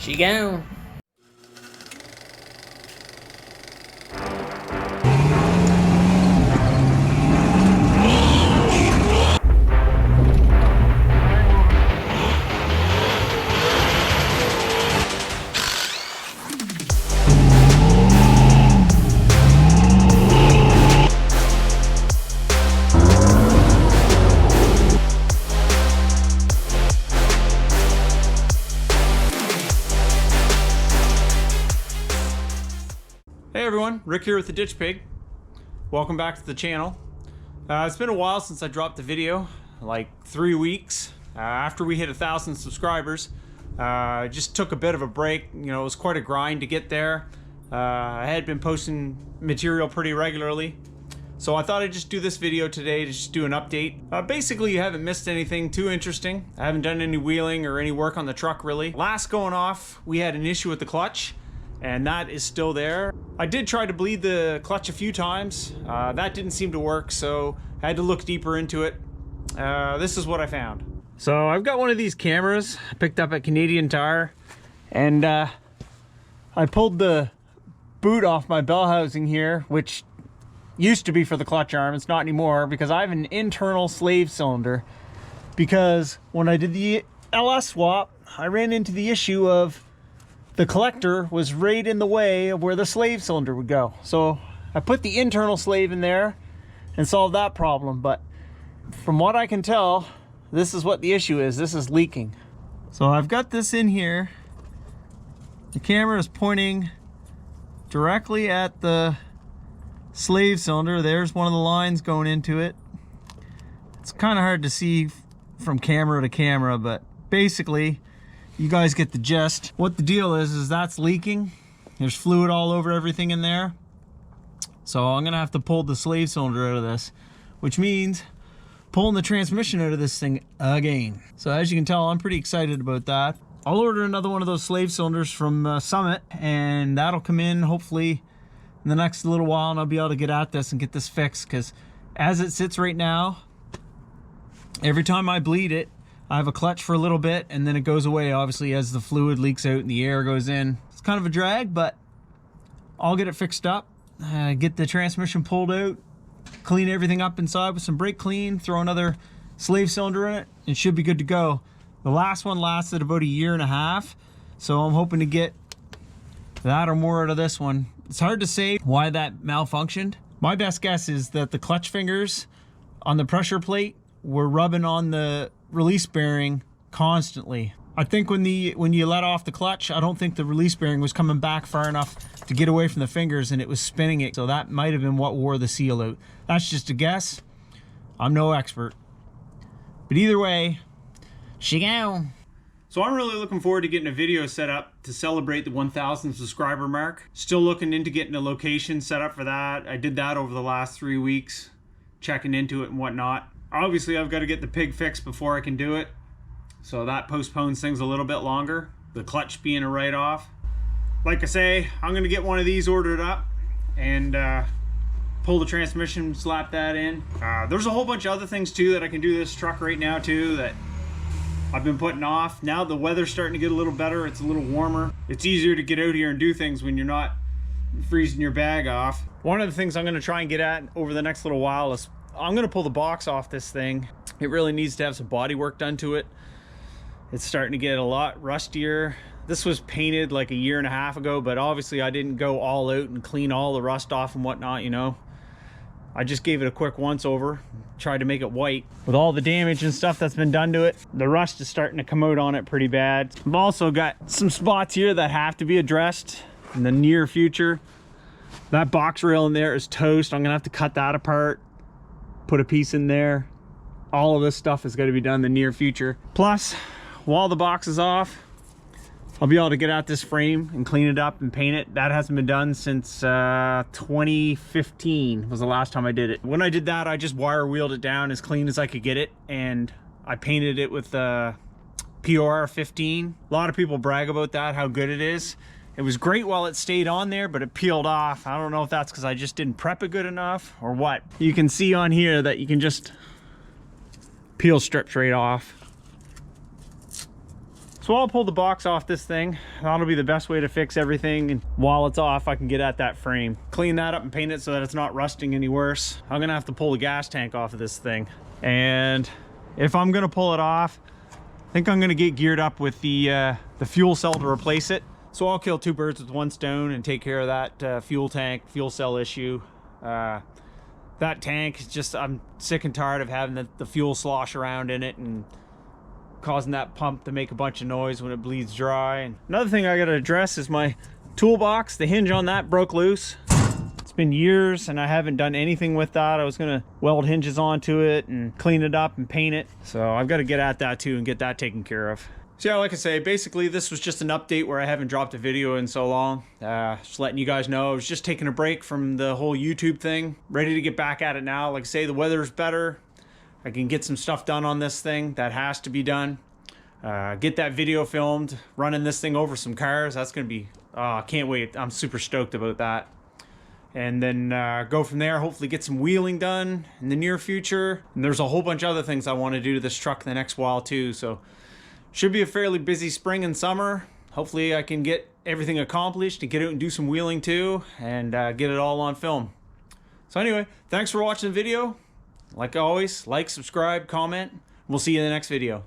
She gone. Hey everyone, Rick here with the Ditch Pig. Welcome back to the channel. It's been a while since I dropped the video, like 3 weeks after we hit 1,000 subscribers. I just took a bit of a break. You know, it was quite a grind to get there. I had been posting material pretty regularly, so I thought I'd just do this video today to just do an update. Basically, you haven't missed anything too interesting. I haven't done any wheeling or any work on the truck really. Last going off, we had an issue with the clutch, and that is still there. I did try to bleed the clutch a few times. That didn't seem to work, so I had to look deeper into it. This is what I found. So I've got one of these cameras I picked up at Canadian Tire, and I pulled the boot off my bell housing here, which used to be for the clutch arm. It's not anymore because I have an internal slave cylinder. Because when I did the LS swap, I ran into the issue of the collector was right in the way of where the slave cylinder would go. So I put the internal slave in there and solved that problem. But from what I can tell, this is what the issue is. This is leaking. So I've got this in here. The camera is pointing directly at the slave cylinder. There's one of the lines going into it. It's kind of hard to see from camera to camera, but basically, you guys get the gist. What the deal is that's leaking. There's fluid all over everything in there. So I'm gonna have to pull the slave cylinder out of this, which means pulling the transmission out of this thing again. So as you can tell, I'm pretty excited about that. I'll order another one of those slave cylinders from Summit, and that'll come in hopefully in the next little while, and I'll be able to get at this and get this fixed, because as it sits right now, every time I bleed it, I have a clutch for a little bit and then it goes away, obviously, as the fluid leaks out and the air goes in. It's kind of a drag, but I'll get it fixed up, get the transmission pulled out, clean everything up inside with some brake clean, throw another slave cylinder in it, and it should be good to go. The last one lasted about 1.5 years, so I'm hoping to get that or more out of this one. It's hard to say why that malfunctioned. My best guess is that the clutch fingers on the pressure plate were rubbing on the release bearing constantly. I think when you let off the clutch, I don't think the release bearing was coming back far enough to get away from the fingers, and it was spinning it. So that might have been what wore the seal out. That's just a guess. I'm no expert. But either way, she go. So I'm really looking forward to getting a video set up to celebrate the 1,000 subscriber mark. Still looking into getting a location set up for that. I did that over the last 3 weeks, checking into it and whatnot. Obviously, I've got to get the pig fixed before I can do it, so that postpones things a little bit longer, the clutch being a write-off. Like I say, I'm going to get one of these ordered up and pull the transmission, slap that in. There's a whole bunch of other things too that I can do to this truck right now too that I've been putting off. Now the weather's starting to get a little better, it's a little warmer. It's easier to get out here and do things when you're not freezing your bag off. One of the things I'm going to try and get at over the next little while is I'm gonna pull the box off this thing. It really needs to have some body work done to it. It's starting to get a lot rustier. This was painted like 1.5 years ago, but obviously I didn't go all out and clean all the rust off and whatnot, you know. I just gave it a quick once over, tried to make it white. With all the damage and stuff that's been done to it, the rust is starting to come out on it pretty bad. I've also got some spots here that have to be addressed in the near future. That box rail in there is toast. I'm gonna have to cut that apart, put a piece in there. All of this stuff is going to be done in the near future. Plus, while the box is off, I'll be able to get out this frame and clean it up and paint it. That hasn't been done since 2015 was the last time I did it. When I did that, I just wire wheeled it down as clean as I could get it, and I painted it with POR 15. A lot of people brag about that, how good it is. It was great while it stayed on there, but it peeled off. I don't know if that's because I just didn't prep it good enough or what. You can see on here that you can just peel strips right off. So I'll pull the box off this thing. That'll be the best way to fix everything. And while it's off, I can get at that frame. Clean that up and paint it so that it's not rusting any worse. I'm gonna have to pull the gas tank off of this thing. And if I'm gonna pull it off, I think I'm gonna get geared up with the fuel cell to replace it. So I'll kill 2 birds with 1 stone and take care of that fuel cell issue. That tank is just, I'm sick and tired of having the fuel slosh around in it and causing that pump to make a bunch of noise when it bleeds dry. And another thing I gotta address is my toolbox. The hinge on that broke loose. It's been years and I haven't done anything with that. I was gonna weld hinges onto it and clean it up and paint it. So I've got to get at that too and get that taken care of. So yeah, like I say, basically this was just an update where I haven't dropped a video in so long. Just letting you guys know I was just taking a break from the whole YouTube thing. Ready to get back at it now. Like I say, the weather's better. I can get some stuff done on this thing that has to be done. Get that video filmed, running this thing over some cars. That's gonna be, I can't wait. I'm super stoked about that. And then go from there, hopefully get some wheeling done in the near future. And there's a whole bunch of other things I want to do to this truck in the next while too. So should be a fairly busy spring and summer. Hopefully I can get everything accomplished and get out and do some wheeling too and get it all on film. So anyway, thanks for watching the video. Like always, like, subscribe, comment. We'll see you in the next video.